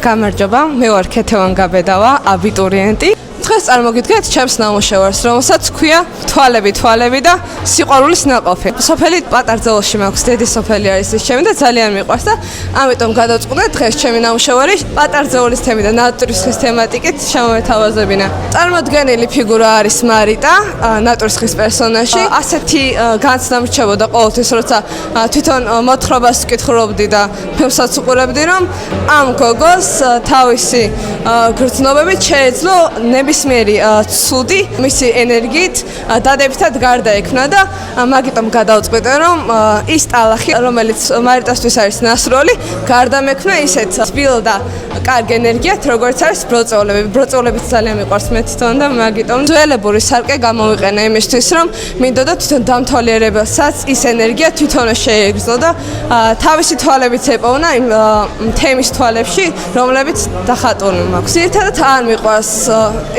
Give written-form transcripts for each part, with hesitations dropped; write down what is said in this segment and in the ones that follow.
გამარჯობა, მე ვარ ქეთევან გაბედავა, აბიტურიენტი. დღეს წარმოგიდგენთ ჩემს ნამუშევარს, რომელსაც ქვია თვალები და სიყვარულის ნაყოფი. სოფელი პატარძელოში მაქვს, დიდი სოფელი არის ის ჩემი და ძალიან მიყვარს და ამიტომ გადავწყვიტე დღეს ჩემი ნამუშევარი პატარძეულის თემით და ნატურის ხის თემატიკით შემოვეთავაზებინა. წარმოდგენილი ფიგურა არის მარიტა, ნატურის ხის პერსონაჟი. ასეთი განცდა მრჩებოდა ყოველთვის, როცა თვითონ მოთხრობას ვკითხულობდი და ფილმსაც უყურებდი, რომ ამ გოგოს თავისი გრძნობებით შეეძლო ნებისმიერი ცუდი მისი ენერგიით დადებითად გარდაექმნა და მაგიტომ გადავწყვიტე, რომ ის ტალახი, რომელიც მარიტასთვის არის ნასროლი, გარდამექმნა ისეთ თბილ და კარგ ენერგიათ, როგორც არის ბროწეულები. ბროწეულებიც ძალიან მიყვარს მე თვითონ და მაგიტომ ძველებური სარკე გამოვიყენა იმისთვის, რომ მინდოდა თვითონ დამთვალიერებელსაც ის ენერგია თვითონვე შეეგრძო და თავისი თვალებით ეპოვნა იმ თემის თვალებში, რომლებიც დახატული მაქვს. ერთადაც არ მიყვარს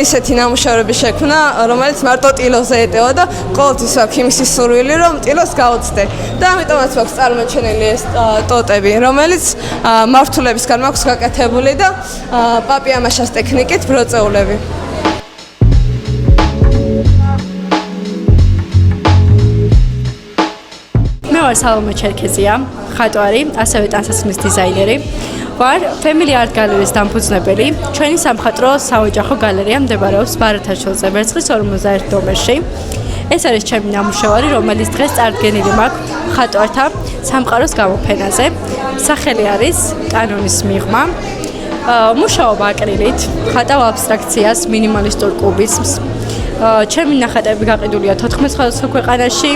ისეთი ნამუშევრები შექმნა, რომელიც მარტო ტილოზე ეტევა და ყოველთვის აქვს იმისი სურვილი, რომ ტილოს გაუცდე. და ამიტომაც მაქვს წარმოჩენილი ეს ტოტები, რომელიც მართულებისგან მაქვს გაკეთებული და პაპიამაშას ტექნიკით ბროწეულები. მე ვარ სალომე ჩერქეზია, ხატვარი, ასევე ტანსაცმლის დიზაინერი. ვარ Family Art Gallery-ის დამფუძნებელი. ჩვენი სამხატვრო საოჯახო გალერეა მდებარეობს ბარათაშვილზე, ვერცხლის 51 ნომერში. ეს არის ჩემი ნამუშევარი, რომელიც დღეს წარდგენილი მაქვს ხატვართა სამყაროს გამოფენაზე. სახელი არის კანონის მიღმა. მუშაობ აკრილით, ხატავ აბსტრაქციას, მინიმალისტურ კუბიზმს. ჩემი ნახატები გაყიდულია 14 სხვადასხვა ქვეყანაში.